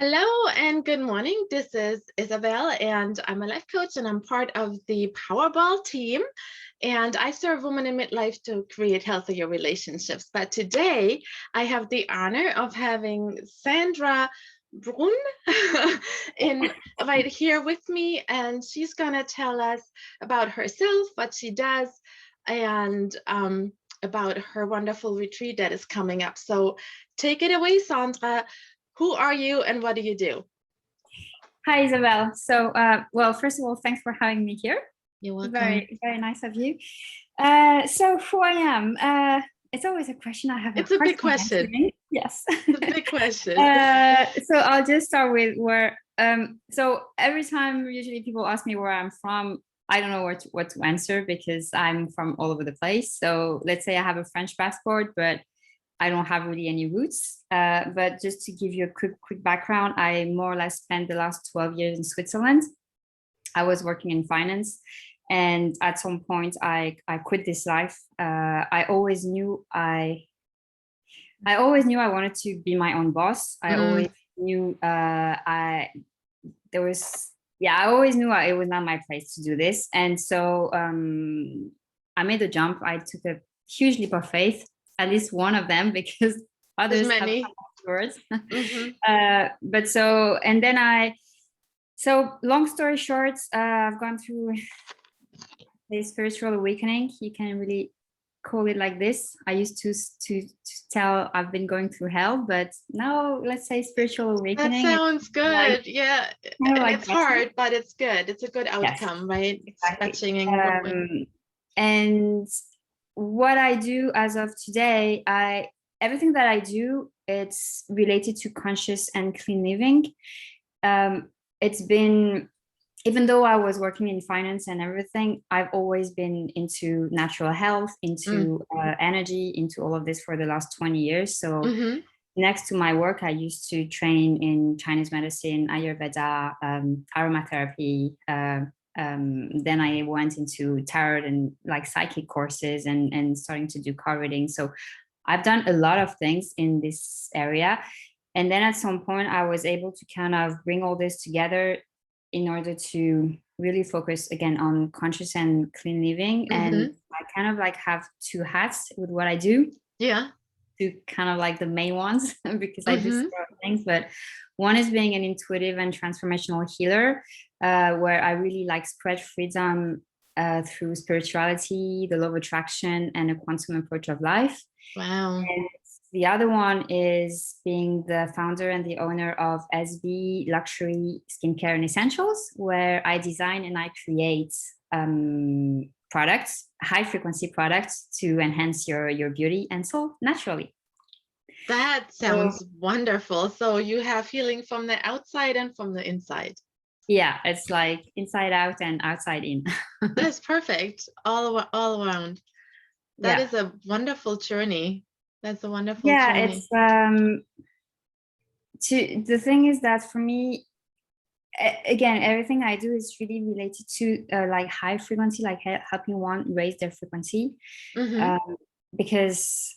Hello and good morning. This is Isabel, and I'm a life coach, and I'm part of the Powerball team. And I serve women in midlife to create healthier relationships. But today, I have the honor of having Sandra Brun in right here with me, and she's gonna tell us about herself, what she does, and about her wonderful retreat that is coming up. So take it away, Sandra. Who are you and what do you do? Hi, Isabel. Well, first of all, thanks for having me here. You're welcome. Very, very nice of you. So who I am, it's always a question I have. It's a big question. Yes. It's a big question. So I'll just start with where, so every time usually people ask me where I'm from, I don't know what to answer because I'm from all over the place. So let's say I have a French passport, but I don't have really any roots. But just to give you a quick background, I more or less spent the last 12 years in Switzerland. I was working in finance. And at some point I quit this life. I always knew I wanted to be my own boss. I always knew I always knew it was not my place to do this. And so I made a jump. I took a huge leap of faith, at least one of them, because others have come afterwards. So long story short, I've gone through a spiritual awakening. You can really call it like this. I used to tell I've been going through hell, but now let's say spiritual awakening. That sounds good. Yeah. It's hard, but it's good. It's a good outcome, yes. Right? Exactly. Stretching and growing. And what I do as of today, everything that I do, it's related to conscious and clean living. It's been, even though I was working in finance and everything, I've always been into natural health, into energy, into all of this for the last 20 years. So next to my work, I used to train in Chinese medicine, Ayurveda, aromatherapy. Then I went into tarot and like psychic courses and starting to do card reading. So I've done a lot of things in this area. And then at some point I was able to kind of bring all this together in order to really focus again on conscious and clean living. And I kind of like have two hats with what I do. Yeah. Two kind of like the main ones because I do several things, but one is being an intuitive and transformational healer, where I really like spread freedom through spirituality, the law of attraction, and a quantum approach of life. Wow. And the other one is being the founder and the owner of SB Luxury Skincare and Essentials, where I design and I create products, high frequency products to enhance your beauty and soul naturally. That sounds wonderful. So you have healing from the outside and from the inside. Yeah, it's like inside out and outside in. That's perfect. All around. That is a wonderful journey. That's a wonderful journey. The thing is that for me, again, everything I do is really related to like high frequency, like helping one raise their frequency. Because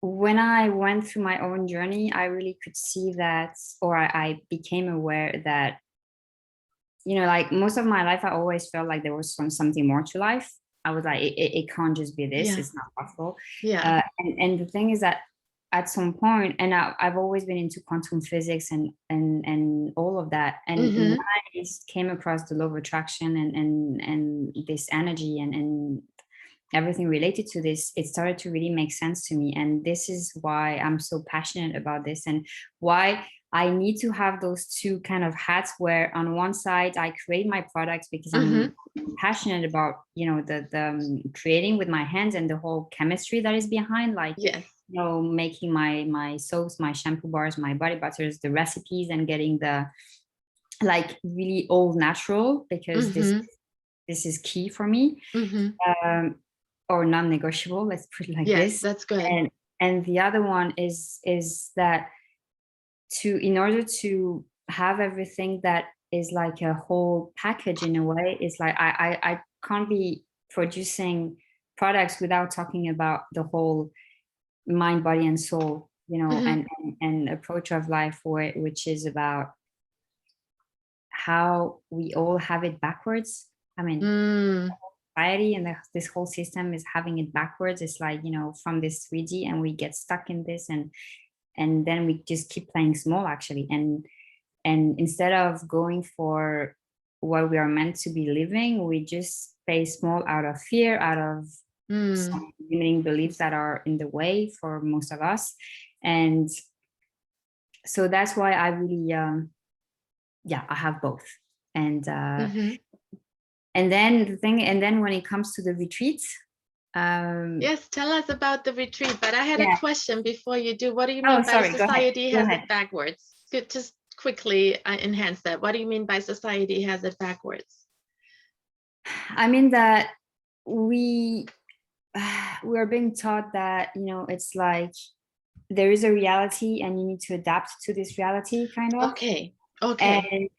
when I went through my own journey, I really could see that, or I became aware that, you know, like most of my life, I always felt like there was something more to life. I was like, it can't just be this. It's not possible. Yeah. And the thing is that at some point, and I've always been into quantum physics and all of that. And when I came across the law of attraction and this energy and everything related to this, it started to really make sense to me. And this is why I'm so passionate about this and why I need to have those two kind of hats, where on one side I create my products because I'm passionate about, you know, the creating with my hands and the whole chemistry that is behind, like, you know, making my soaps, my shampoo bars, my body butters, the recipes, and getting the like really all natural, because this is key for me. Or non-negotiable, let's put it like this. Yes, that's good. And the other one is that in order to have everything that is like a whole package in a way, it's like I can't be producing products without talking about the whole mind, body, and soul you know, Mm-hmm. and approach of life which is about how we all have it backwards. I mean, Mm. society and this whole system is having it backwards. It's like, you know, from this 3D, and we get stuck in this, and then we just keep playing small actually, and instead of going for what we are meant to be living, we just play small out of fear, out of Mm. some limiting beliefs that are in the way for most of us. And so that's why I really I have both. And Mm-hmm. and then the thing, and then when it comes to the retreats, Yes, tell us about the retreat. But I had a yeah. question before you do. What do you Oh, mean by sorry, go ahead. society Go has ahead. it backwards? Could just quickly enhance that. What do you mean by society has it backwards? I mean that we are being taught that, you know, it's like there is a reality and you need to adapt to this reality, kind of. Okay. Okay. And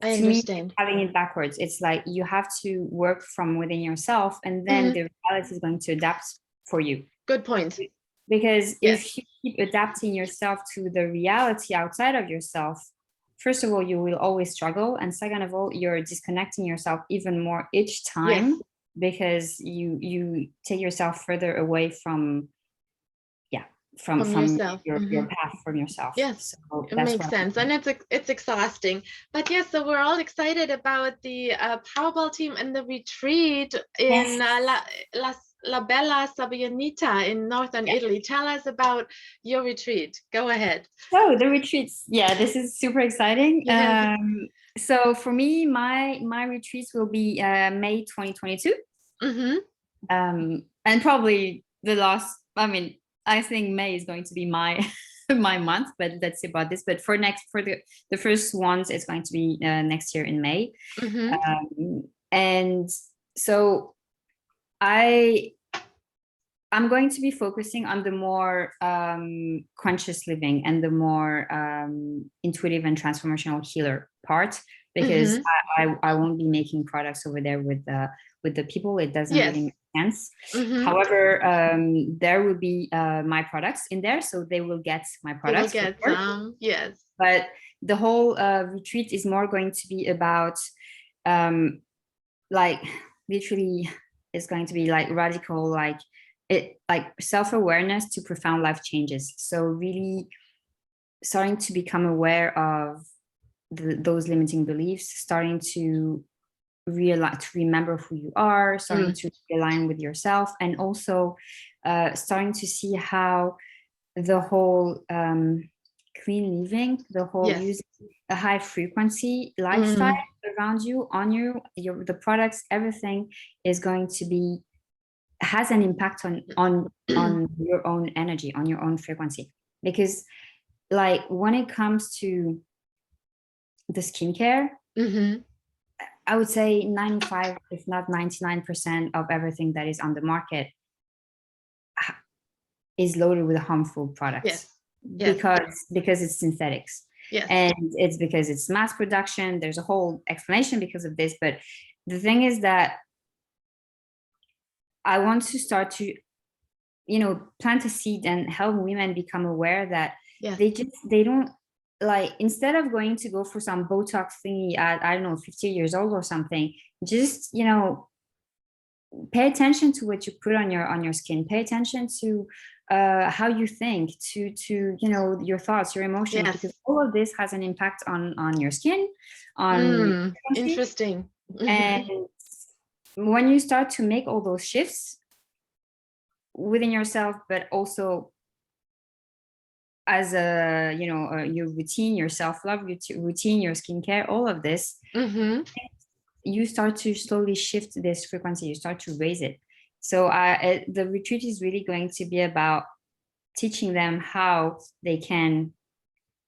I to me, understand. having it backwards, it's like you have to work from within yourself, and then Mm-hmm. the reality is going to adapt for you. Good point. Because Yes. if you keep adapting yourself to the reality outside of yourself, first of all, you will always struggle. And second of all, you're disconnecting yourself even more each time, Yes. because you take yourself further away from From yourself. your Mm-hmm. path, from yourself. Yes, So it that's makes what sense, and it's exhausting. But yes, so we're all excited about the Powerball team and the retreat yes. in La Bella Sabianita in northern Yeah. Italy. Tell us about your retreat. Go ahead. So the retreats, yeah, this is super exciting. Yes. So for me, my retreats will be May 2022. Mm-hmm. And probably the last, I mean, I think May is going to be my my month, but let's see about this. But for the first ones, it's going to be next year in May. Mm-hmm. And so I'm going to be focusing on the more conscious living and the more intuitive and transformational healer part, because Mm-hmm. I won't be making products over there with the people. It doesn't Yes. really make sense. Mm-hmm. However, there will be my products in there, so they will get my They will products for get sure. some. Yes. But the whole retreat is more going to be about like literally, it's going to be like radical, like self-awareness to profound life changes. So really starting to become aware of those limiting beliefs, starting to realize, to remember who you are, starting to align with yourself, and also starting to see how the whole clean living, the whole Yes. using a high frequency lifestyle around you, on the products, everything is going to be, has an impact on your own energy, on your own frequency. Because like when it comes to the skincare, Mm-hmm. I would say 95, if not 99% of everything that is on the market is loaded with harmful products. Yes. Yes. Because it's synthetics. Yes. And it's because it's mass production. There's a whole explanation because of this. But the thing is that I want to start to, you know, plant a seed and help women become aware that Yes. they don't, like, instead of going to go for some Botox thingy at, I don't know, 50 years old or something, just, you know, pay attention to what you put on your skin. Pay attention to how you think, to you know, your thoughts, your emotions, Yes. because all of this has an impact on your skin, on interesting. And when you start to make all those shifts within yourself, but also as a, you know, your routine, your self-love routine, your skincare, all of this, you start to slowly shift this frequency, you start to raise it. So the retreat is really going to be about teaching them how they can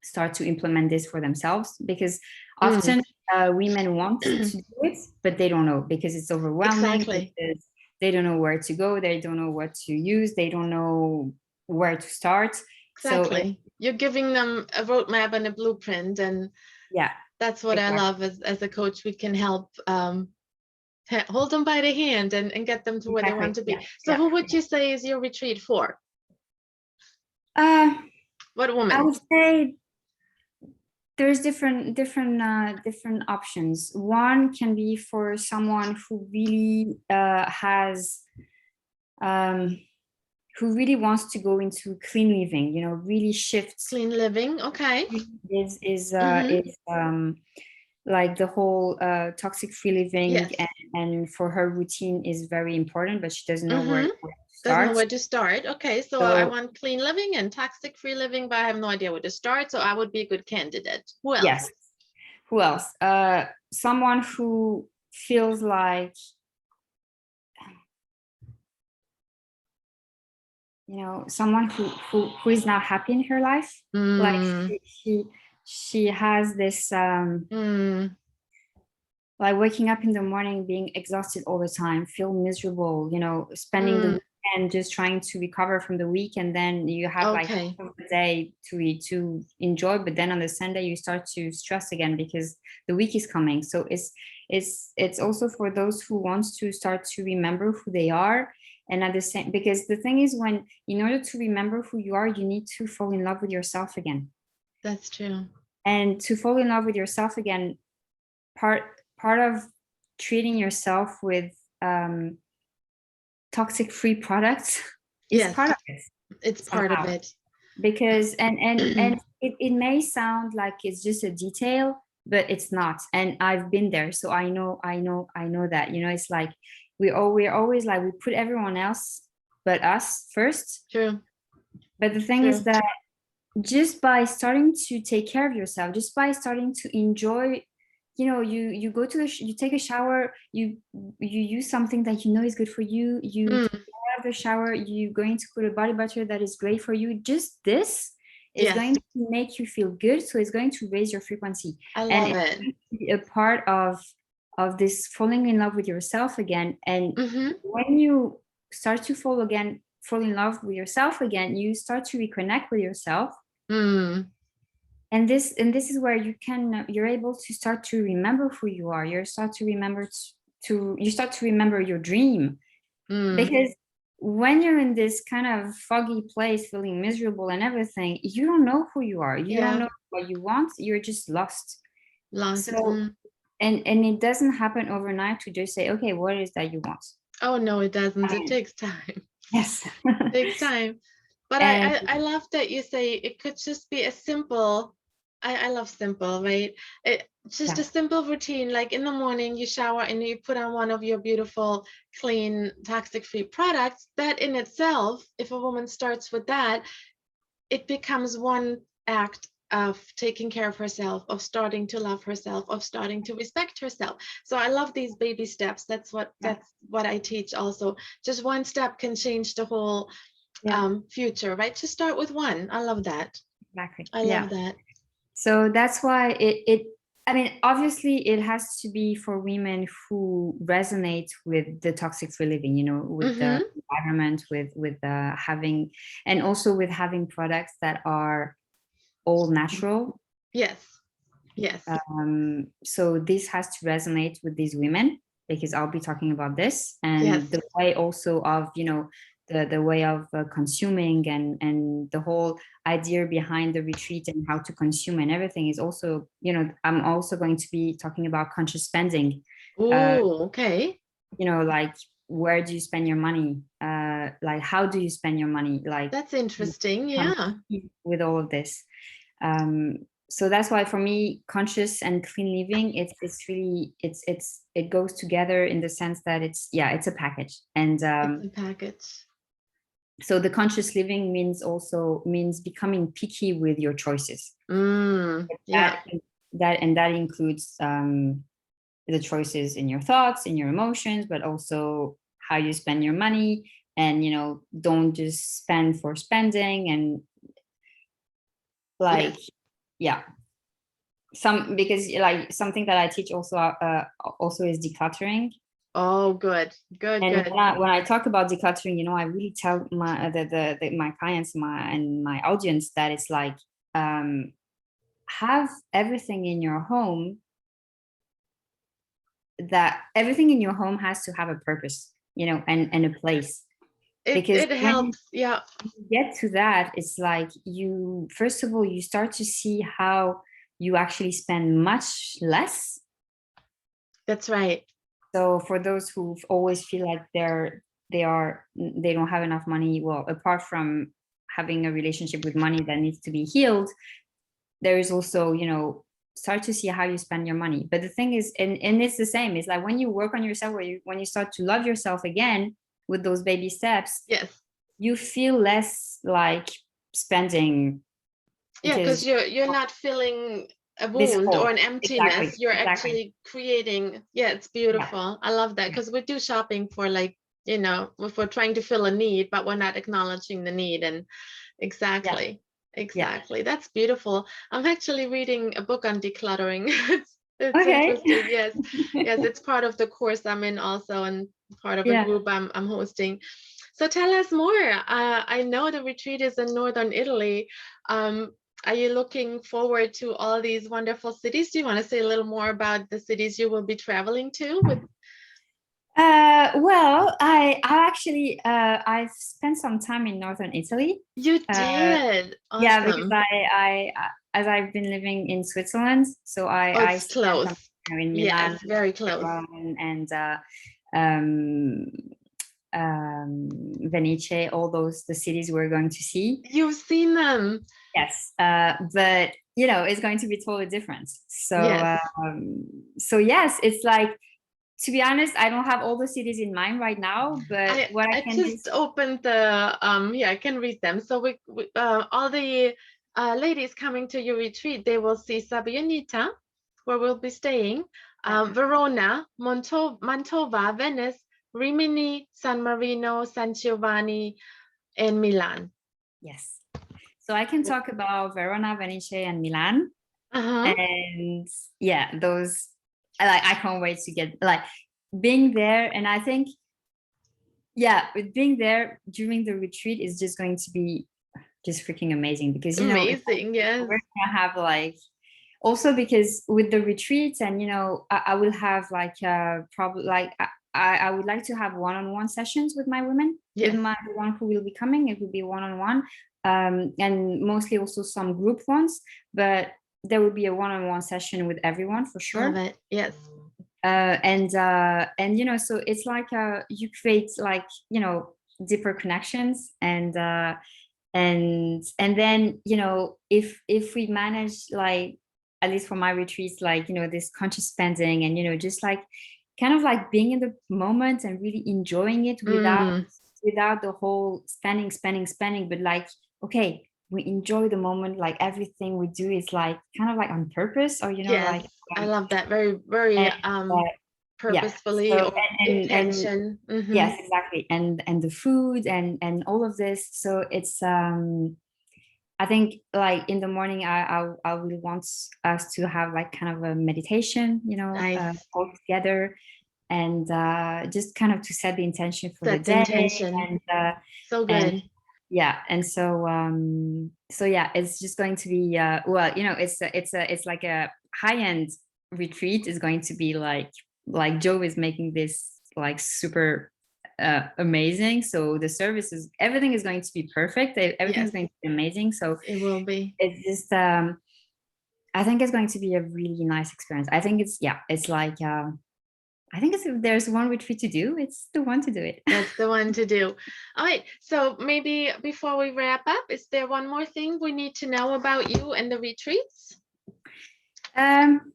start to implement this for themselves, because often women want to do it, but they don't know, because it's overwhelming. Exactly. Because they don't know where to go, they don't know what to use, they don't know where to start. Exactly. So you're giving them a roadmap and a blueprint, and yeah, that's what I love as a coach. We can help hold them by the hand and get them to where they want to be. So who would you say is your retreat for? Uh, What I woman? would say there's different options. One can be for someone who really has who really wants to go into clean living, really shifts. Clean living. Okay. Mm-hmm. Is like the whole toxic free living, Yes. and for her routine is very important, but she doesn't know Mm-hmm. where to Doesn't know start. where to start. Okay, so I So want clean living and toxic free living, but I have no idea where to start. So I would be a good candidate. Who else? yes, who else? Someone who feels like, someone who is not happy in her life. Like Mm, she has this mm, like waking up in the morning being exhausted all the time, feel miserable, spending the mm. weekend just trying to recover from the week, and then you have like half Okay. of the day to enjoy, but then on the Sunday you start to stress again because the week is coming. So it's also for those who wants to start to remember who they are. And at the same, because the thing is, when in order to remember who you are, you need to fall in love with yourself again. That's true. And to fall in love with yourself again, part of treating yourself with toxic free products is Yes, part of it it's part of somehow. it. Because and it may sound like it's just a detail, but it's not. And I've been there, so I know that, it's like we're always like, we put everyone else but us first. True. But the thing is True. that just by starting to take care of yourself, just by starting to enjoy, you go to you take a shower, you use something that is good for you, you Mm, get out of the shower, you're going to put a body butter that is great for you. Just this is yes, going to make you feel good, so it's going to raise your frequency, I and love it's it. going to be a part of this falling in love with yourself again. And Mm-hmm. when you start to fall in love with yourself again, you start to reconnect with yourself. Mm, And this is where you're able to start to remember who you are. You start to remember your dream. mm. Because when you're in this kind of foggy place, feeling miserable and everything, you don't know who you are, you don't Yeah, know what you want, you're just lost. lost. So Mm. and it doesn't happen overnight to just say, okay, what is that you want? Oh no, it doesn't. I It mean, takes time. yes. Takes time. But And I love that you say it could just be a simple. I love simple, right? Just yeah, a simple routine, like in the morning you shower and you put on one of your beautiful, clean, toxic-free products. That in itself, if a woman starts with that, it becomes one act of taking care of herself, of starting to love herself, of starting to respect herself. So I love these baby steps. yeah, That's what I teach also. Just one step can change the whole yeah, future, right? Just start with one. I love that. exactly, I yeah. love that. So that's why I mean, obviously it has to be for women who resonate with the toxic free living, with the Mm-hmm. environment, with having, and also with having products that are all natural. Yes. Yes. So this has to resonate with these women, because I'll be talking about this, and Yes. the way also of, the way of consuming, and the whole idea behind the retreat and how to consume and everything is also, I'm also going to be talking about conscious spending. uh, Oh, okay. like, where do you spend your money, like how do you spend your money, like That's interesting. Yeah. with all of this. um, so that's why for me, conscious and clean living, it's really, it goes together in the sense that it's a package. And It's a package. so the conscious living means becoming picky with your choices. Yeah. That includes the choices in your thoughts, in your emotions, but also how you spend your money. And don't just spend for spending, and like, Yes. yeah, because like something that I teach also is decluttering. Oh, good. Good, And good. when I talk about decluttering, I really tell my clients, my audience, that it's like, have everything in your home, that everything in your home has to have a purpose, and a place. because it when helps. Yeah, you get to that, it's like you, first of all, you start to see how you actually spend much less. that's right. So for those who always feel like they don't have enough money, well, apart from having a relationship with money that needs to be healed, there is also, start to see how you spend your money. But the thing is, and it's the same, it's like when you work on yourself, when you start to love yourself again with those baby steps, Yes. you feel less like spending, Yeah, because because you're not feeling a this wound or hole. an emptiness. Exactly, You're exactly. actually creating. Yeah, it's Yeah, beautiful. I love that yeah, because we do shopping for like, if we're trying to fill a need, but we're not acknowledging the need. And yeah, exactly, yeah. exactly. That's beautiful. I'm actually reading a book on decluttering. It's Okay. interesting. Yes, yes, it's part of the course I'm in also, and part of a Yeah. group I'm hosting. So tell us more. I know the retreat is in northern Italy. Um, are you looking forward to all these wonderful cities? Do you want to say a little more about the cities you will be traveling to? Well, I actually I've spent some time in northern Italy. You Uh, did. yeah, because Awesome. as I've been living in Switzerland, so Oh, I it's spent close. some time in Milan, Yes, very close. and um, Venice, all those the cities we're going to see. You've seen them. Yes, but it's going to be totally different. Yes. So yes, it's like, to be honest, I don't have all the cities in mind right now, but I what I I can do. just opened the yeah, I can read them. So we all the ladies coming to your retreat, they will see Sabbionita, where we'll be staying, Yeah. Verona, Mantova, Venice, Rimini, San Marino, San Giovanni, and Milan. Yes. So I can talk about Verona, Venice, and Milan. Uh-huh. And yeah, those, I can't wait to get, like, being there. And I think, yeah, with being there during the retreat is just going to be just freaking amazing, because it's like Amazing, yes. we're gonna have, like, also because with the retreats, and I will have like probably like I would like to have one-on-one sessions with my women, with Yes. the one who will be coming. It will be one-on-one, and mostly also some group ones, but there will be a one-on-one session with everyone for Love sure. it. Yes. And so it's like you create, like, deeper connections, and then if we manage, like, at least for my retreats, like, this conscious spending, and just like kind of like being in the moment and really enjoying it Mm, without the whole spending, but like, okay, we enjoy the moment, like everything we do is like kind of like on purpose, or yes. like, I love that. Very, very and, uh, yeah, purposefully so or and intention. Mm-hmm. yes, exactly, and the food and all of this, so it's I think, like, in the morning, I will want us to have like kind of a meditation, Nice. all together, and just kind of to set the intention for the Set the day, intention. So and good. yeah, and so yeah, it's just going to be well, it's like a high-end retreat. Is going to be like Joe is making this like super amazing. So the services, everything is going to be perfect. Everything is Yes, going to be amazing. So it will be. it's just I think it's going to be a really nice experience. I think it's like I think if there's one retreat to do, it's the one to do it. That's the one to do. All right. So maybe before we wrap up, is there one more thing we need to know about you and the retreats? um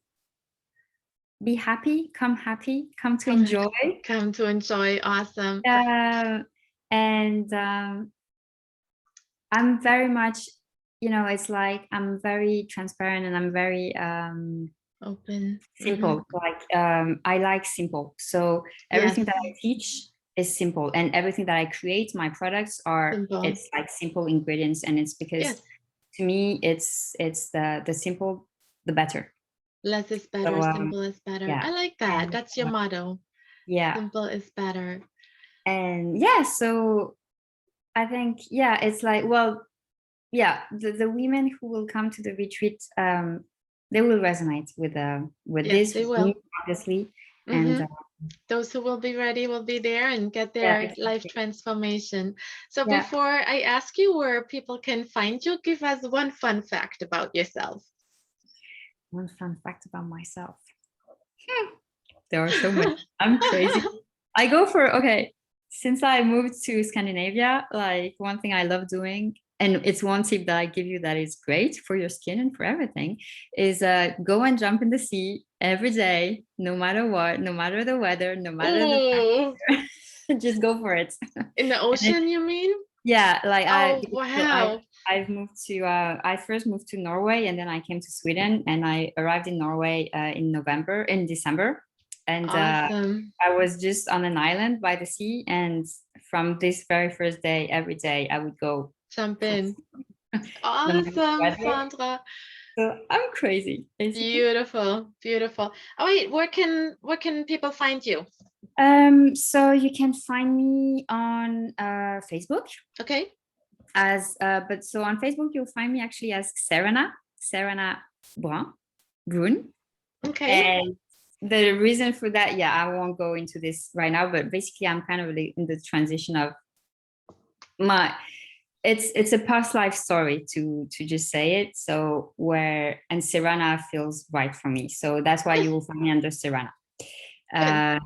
be happy, come to Come, enjoy. come to enjoy. Awesome. And I'm very much, it's like I'm very transparent, and I'm very Open. Hmm. simple. Like, I like simple. So Yes. everything that I teach is simple, and everything that I create, my products Simple. it's like simple ingredients, and it's because Yes. to me it's the simple, the better. Less is So better. Simple is better. yeah, I like that. and That's your motto. yeah, Simple is better. and yeah. So I think, yeah, it's like, well, yeah, the women who will come to the retreat, they will resonate with Yes, this, they with me, will. obviously, and Hmm. Those who will be ready will be there and get Yeah, their life exactly. transformation. So Yeah. before I ask you where people can find you, give us one fun fact about yourself. One fun fact about myself. There are so many. I'm crazy. I go for, okay, since I moved to Scandinavia, like one thing I love doing, and it's one tip that I give you that is great for your skin and for everything, is go and jump in the sea every day, no matter what, no matter the weather, no matter the Oh, just go for it. in the And ocean, you mean? yeah, like Oh, so wow. I've moved to I first moved to Norway and then I came to Sweden and I arrived in Norway in December, and Awesome. I was just on an island by the sea, and from this very first day, every day I would go Jump for in. no matter the Awesome, weather. Sandra. So I'm crazy, basically. Beautiful, beautiful. Oh wait, where can people find you? So you can find me on Facebook Okay. as but so on Facebook you'll find me actually as Serena Brun. Okay. And the reason for that, yeah, I won't go into this right now, but basically I'm kind of really in the transition of my it's a past life story to just say it. So where and Serena feels right for me. So that's why you will find me under Serena. Good.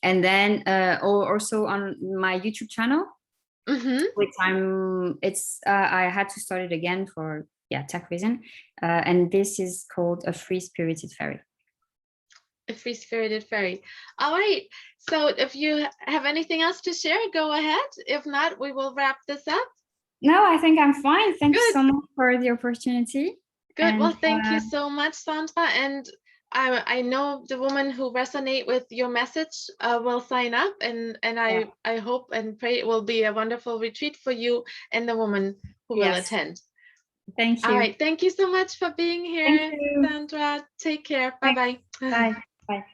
And then also on my YouTube channel, Mm-hmm. which I had to start it again for tech reason, and this is called A Free Spirited Fairy. A free spirited fairy. All right. So if you have anything else to share, go ahead. If not, we will wrap this up. No, I think I'm fine. Thanks Good. so much for the opportunity. Good. Well, And thank you so much, Sandra. And I know the women who resonate with your message will sign up, and yeah, I hope and pray it will be a wonderful retreat for you and the woman who will yes, attend. thank All you. right. Thank you so much for being Thank here, you. Sandra. Take care. Thanks. Bye-bye. Bye. Bye.